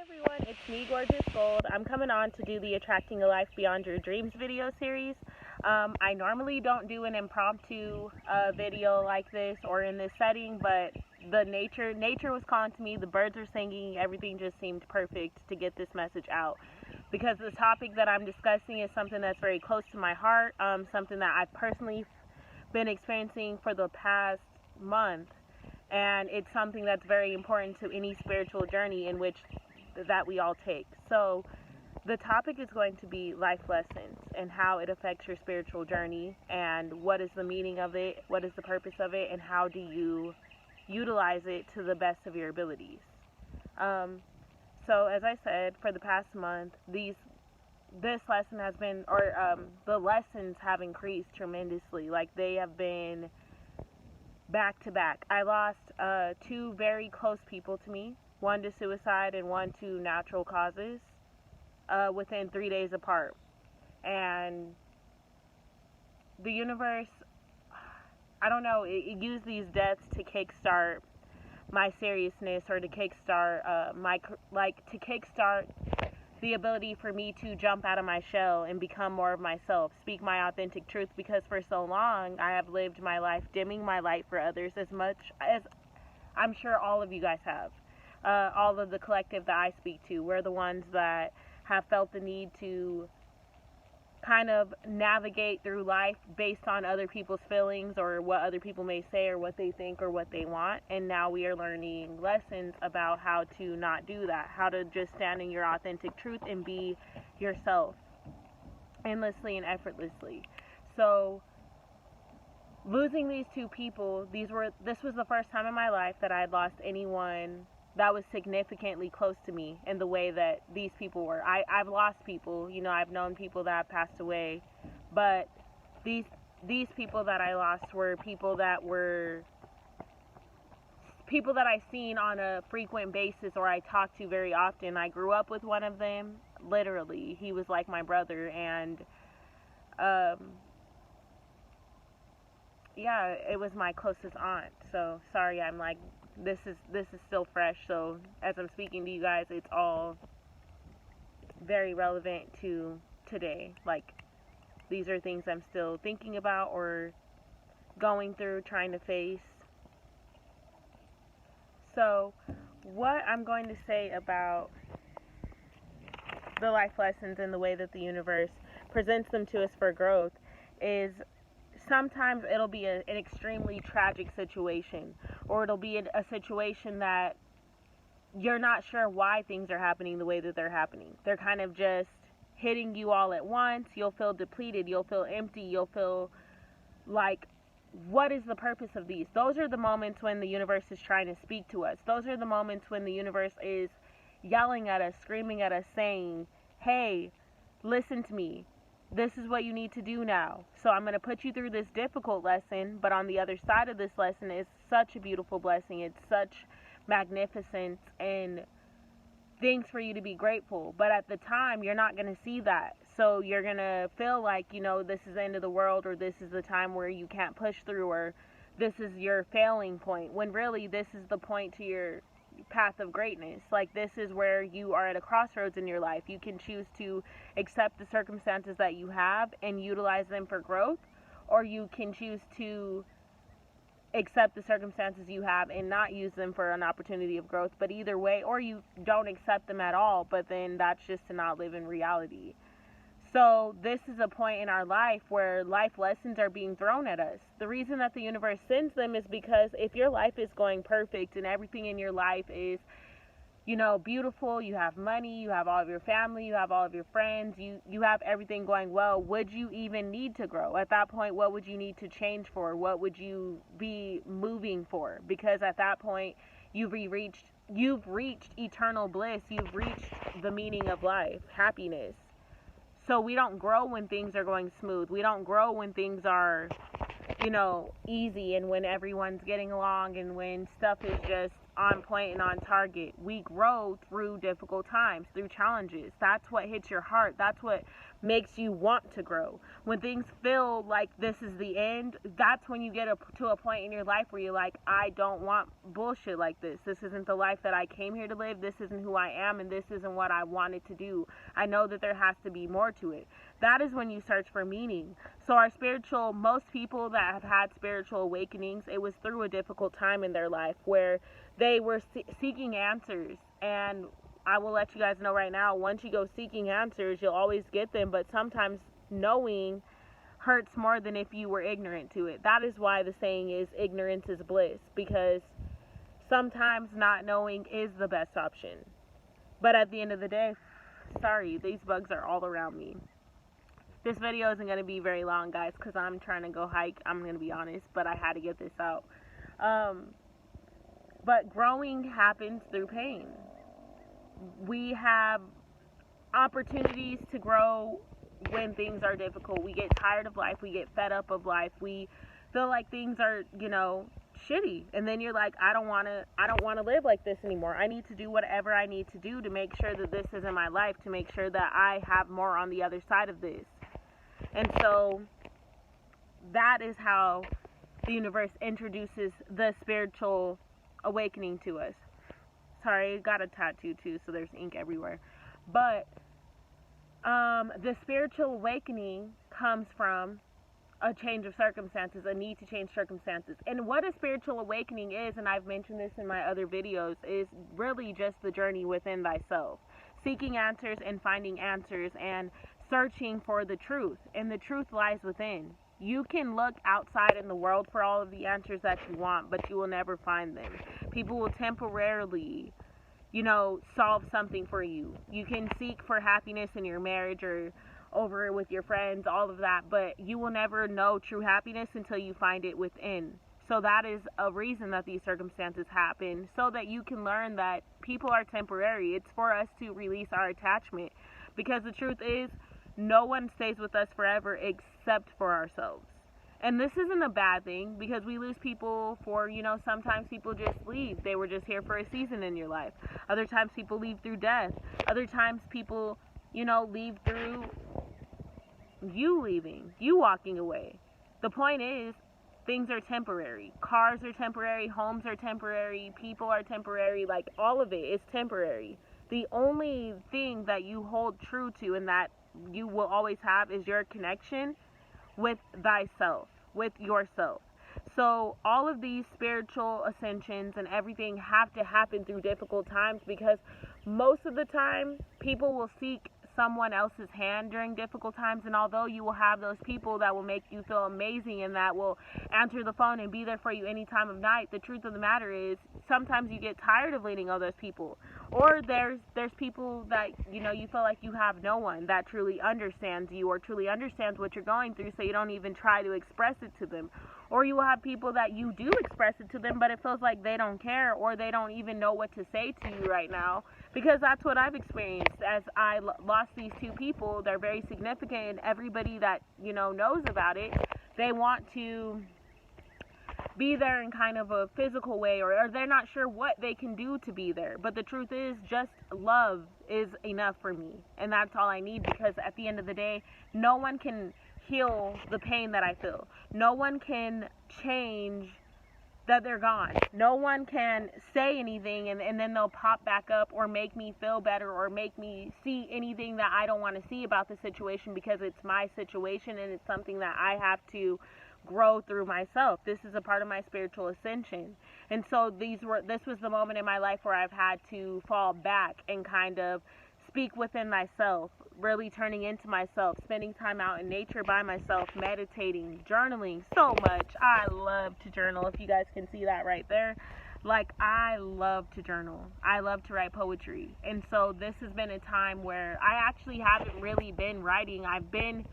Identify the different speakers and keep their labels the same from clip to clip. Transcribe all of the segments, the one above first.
Speaker 1: Everyone, it's me, Gorgeous Gold. I'm coming on to do the Attracting a Life Beyond Your Dreams video series. I normally don't do an impromptu video like this or in this setting, but the nature was calling to me, the birds are singing, everything just seemed perfect to get this message out. Because the topic that I'm discussing is something that's very close to my heart, something that I've personally been experiencing for the past month. And it's something that's very important to any spiritual journey in which that we all take. So the topic is going to be life lessons and how it affects your spiritual journey, and what is the meaning of it, what is the purpose of it, and how do you utilize it to the best of your abilities. So as I said, for the past month, this lesson has been, the lessons have increased tremendously. Like, they have been back to back. I lost two very close people to me, one to suicide and one to natural causes, within 3 days apart. And the universe, I don't know, it used these deaths to kickstart my seriousness, or to kickstart to kickstart the ability for me to jump out of my shell and become more of myself, speak my authentic truth, because for so long I have lived my life dimming my light for others, as much as I'm sure all of you guys have. All of the collective that I speak to, we're the ones that have felt the need to kind of navigate through life based on other people's feelings, or what other people may say, or what they think, or what they want. And now we are learning lessons about how to not do that, how to just stand in your authentic truth and be yourself endlessly and effortlessly. So losing these two people, this was the first time in my life that I had lost anyone that was significantly close to me in the way that these people were. I've lost people, I've known people that have passed away, but these people that I lost were people that I seen on a frequent basis, or I talked to very often. I grew up with one of them, literally. He was like my brother, and yeah, it was my closest aunt. So sorry, I'm like, this is still fresh, so as I'm speaking to you guys, it's all very relevant to today. Like, these are things I'm still thinking about or going through, trying to face. So what I'm going to say about the life lessons and the way that the universe presents them to us for growth is, sometimes it'll be an extremely tragic situation, or it'll be a situation that you're not sure why things are happening the way that they're happening. They're kind of just hitting you all at once. You'll feel depleted. You'll feel empty. You'll feel like, what is the purpose of these? Those are the moments when the universe is trying to speak to us. Those are the moments when the universe is yelling at us, screaming at us, saying, hey, listen to me. This is what you need to do now. So I'm going to put you through this difficult lesson, but on the other side of this lesson is such a beautiful blessing. It's such magnificence and things for you to be grateful. But at the time, you're not going to see that. So you're going to feel like, this is the end of the world, or this is the time where you can't push through, or this is your failing point, when really this is the point to your path of greatness. Like, this is where you are at a crossroads in your life. You can choose to accept the circumstances that you have and utilize them for growth, or you can choose to accept the circumstances you have and not use them for an opportunity of growth. But either way, or you don't accept them at all, but then that's just to not live in reality. So this is a point in our life where life lessons are being thrown at us. The reason that the universe sends them is because if your life is going perfect and everything in your life is, beautiful, you have money, you have all of your family, you have all of your friends, you have everything going well, would you even need to grow? At that point, what would you need to change for? What would you be moving for? Because at that point, you've reached eternal bliss. You've reached the meaning of life, happiness. So we don't grow when things are going smooth. We don't grow when things are, easy, and when everyone's getting along, and when stuff is just on point and on target. We grow through difficult times, through challenges. That's what hits your heart. That's what makes you want to grow. When things feel like this is the end, that's when you get to a point in your life where you're like, I don't want bullshit like this. This isn't the life that I came here to live. This isn't who I am, and this isn't what I wanted to do. I know that there has to be more to it. That is when you search for meaning. So most people that have had spiritual awakenings, it was through a difficult time in their life where they were seeking answers. And I will let you guys know right now, once you go seeking answers, you'll always get them, but sometimes knowing hurts more than if you were ignorant to it. That is why the saying is ignorance is bliss, because sometimes not knowing is the best option. But at the end of the day, sorry, these bugs are all around me. This video isn't going to be very long, guys, because I'm trying to go hike. I'm going to be honest, but I had to get this out. But growing happens through pain. We have opportunities to grow when things are difficult. We get tired of life. We get fed up of life. We feel like things are, shitty. And then you're like, I don't want to live like this anymore. I need to do whatever I need to do to make sure that this isn't my life, to make sure that I have more on the other side of this. And so that is how the universe introduces the spiritual awakening to us. Sorry, I got a tattoo too, so there's ink everywhere. But the spiritual awakening comes from a change of circumstances, a need to change circumstances. And what a spiritual awakening is, and I've mentioned this in my other videos, is really just the journey within thyself. Seeking answers and finding answers and searching for the truth. And the truth lies within. You can look outside in the world for all of the answers that you want, but you will never find them. People will temporarily, solve something for you. You can seek for happiness in your marriage or over with your friends, all of that, but you will never know true happiness until you find it within. So that is a reason that these circumstances happen, so that you can learn that people are temporary. It's for us to release our attachment, because the truth is, no one stays with us forever except for ourselves. And this isn't a bad thing, because we lose people for, sometimes people just leave. They were just here for a season in your life. Other times people leave through death. Other times people, leave through you leaving, you walking away. The point is, things are temporary. Cars are temporary, homes are temporary, people are temporary, like all of it is temporary. The only thing that you hold true to and that you will always have is your connection with thyself, with yourself. So all of these spiritual ascensions and everything have to happen through difficult times, because most of the time people will seek someone else's hand during difficult times. And although you will have those people that will make you feel amazing and that will answer the phone and be there for you any time of night, the truth of the matter is sometimes you get tired of leaning on those people. Or there's people that you feel like you have no one that truly understands you or truly understands what you're going through, so you don't even try to express it to them. Or you will have people that you do express it to them, but it feels like they don't care, or they don't even know what to say to you right now. Because that's what I've experienced as I lost these two people. They're very significant, and everybody that, knows about it, they want to be there in kind of a physical way, or they're not sure what they can do to be there. But the truth is, just love is enough for me. And that's all I need, because at the end of the day, no one can heal the pain that I feel. No one can change that they're gone. No one can say anything and then they'll pop back up or make me feel better or make me see anything that I don't want to see about the situation, because it's my situation and it's something that I have to grow through myself. This is a part of my spiritual ascension. And so this was the moment in my life where I've had to fall back and kind of speak within myself, really turning into myself, spending time out in nature by myself, meditating, journaling so much. I love to journal, if you guys can see that right there. Like, I love to journal. I love to write poetry. And so this has been a time where I actually haven't really been writing. I've been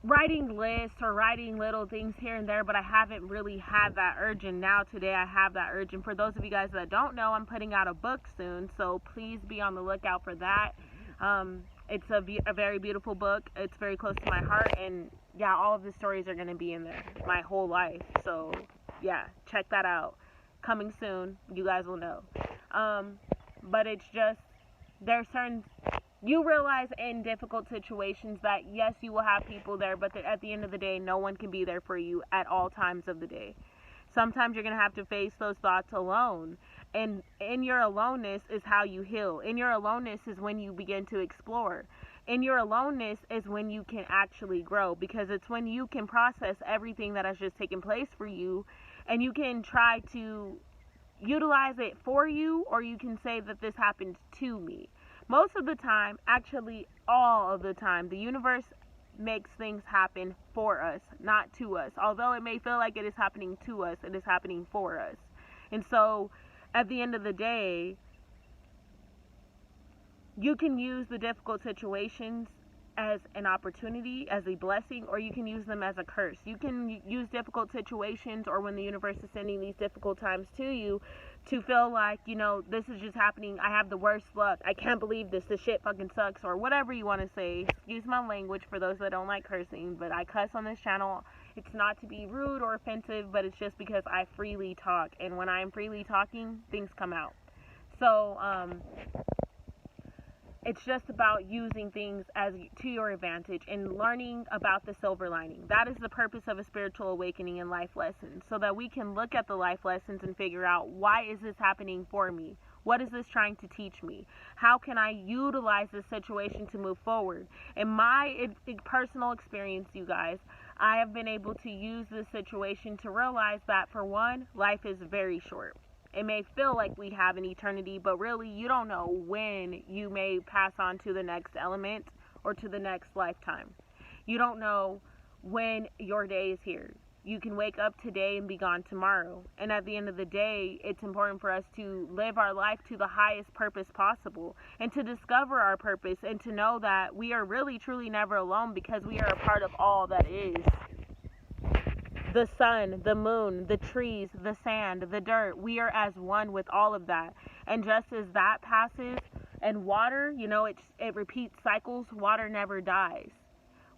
Speaker 1: writing lists or writing little things here and there, but I haven't really had that urge. And now today I have that urge. And for those of you guys that don't know, I'm putting out a book soon, so please be on the lookout for that. It's a very beautiful book. It's very close to my heart, and yeah, all of the stories are going to be in there, my whole life. So yeah, check that out. coming soon. You guys will know. But it's just, there's certain, you realize in difficult situations that yes, you will have people there, but at the end of the day, no one can be there for you at all times of the day. Sometimes you're going to have to face those thoughts alone. And in your aloneness is how you heal. In your aloneness is when you begin to explore. In your aloneness is when you can actually grow, because it's when you can process everything that has just taken place for you, and you can try to utilize it for you, or you can say that this happened to me. Most of the time, actually all of the time, the universe makes things happen for us, not to us. Although it may feel like it is happening to us, it is happening for us. And so at the end of the day, you can use the difficult situations as an opportunity, as a blessing, or you can use them as a curse. You can use difficult situations, or when the universe is sending these difficult times to you, to feel like, you know, this is just happening, I have the worst luck, I can't believe this shit fucking sucks, or whatever you want to say. Excuse my language for those that don't like cursing, but I cuss on this channel. It's not to be rude or offensive, but it's just because I freely talk, and when I'm freely talking, things come out. So, it's just about using things as to your advantage and learning about the silver lining. That is the purpose of a spiritual awakening and life lessons, so that we can look at the life lessons and figure out, why is this happening for me? What is this trying to teach me? How can I utilize this situation to move forward? In my personal experience, you guys, I have been able to use this situation to realize that, for one, life is very short. It may feel like we have an eternity, but really you don't know when you may pass on to the next element or to the next lifetime. You don't know when your day is here. You can wake up today and be gone tomorrow. And at the end of the day, it's important for us to live our life to the highest purpose possible, and to discover our purpose, and to know that we are really truly never alone, because we are a part of all that is. The sun, the moon, the trees, the sand, the dirt, we are as one with all of that. And just as that passes, and water, you know, it repeats cycles, water never dies.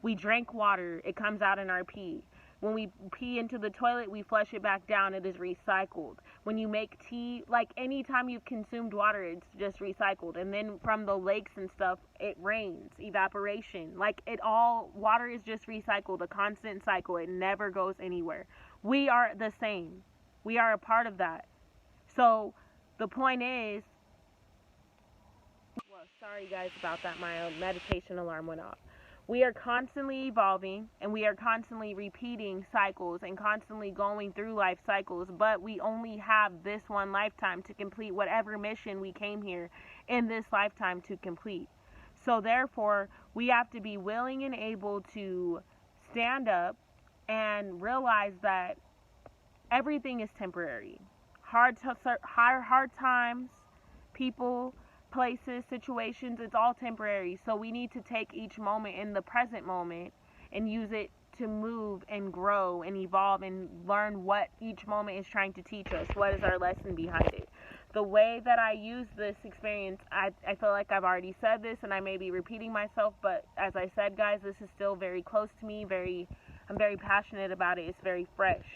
Speaker 1: We drink water, it comes out in our pee. When we pee into the toilet, we flush it back down, it is recycled. When you make tea, like anytime you've consumed water, it's just recycled. And then from the lakes and stuff, it rains, evaporation. Like it all, water is just recycled, a constant cycle. It never goes anywhere. We are the same. We are a part of that. So the point is, well, sorry guys about that, my meditation alarm went off. We are constantly evolving, and we are constantly repeating cycles and constantly going through life cycles, but we only have this one lifetime to complete whatever mission we came here in this lifetime to complete. So therefore, we have to be willing and able to stand up and realize that everything is temporary. Hard times, people, places, situations, it's all temporary. So we need to take each moment in the present moment and use it to move and grow and evolve and learn what each moment is trying to teach us. What is our lesson behind it? The way that I use this experience, I feel like I've already said this and I may be repeating myself, but as I said, guys, this is still very close to me. I'm very passionate about it. It's very fresh.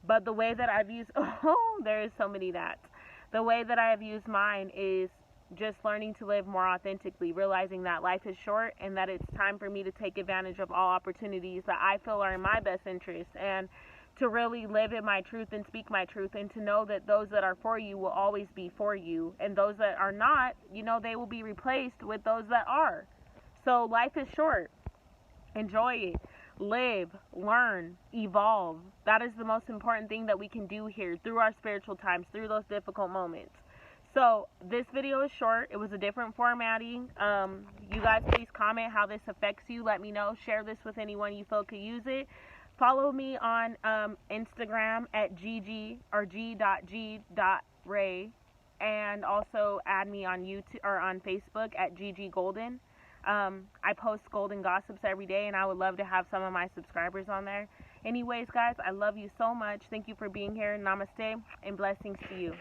Speaker 1: But the way that I've used, there is so many that. The way that I have used mine is just learning to live more authentically, realizing that life is short and that it's time for me to take advantage of all opportunities that I feel are in my best interest, and to really live in my truth and speak my truth, and to know that those that are for you will always be for you, and those that are not, you know, they will be replaced with those that are. So life is short. Enjoy it. Live, learn, evolve. That is the most important thing that we can do here through our spiritual times, through those difficult moments. So this video is short. It was a different formatting. You guys please comment how this affects you. Let me know. Share this with anyone you feel could use it. Follow me on Instagram at GiGi or g.g.ray, and also add me on YouTube or on Facebook at GiGi Golden. I post golden gossips every day, and I would love to have some of my subscribers on there. Anyways, guys, I love you so much. Thank you for being here. Namaste and blessings to you.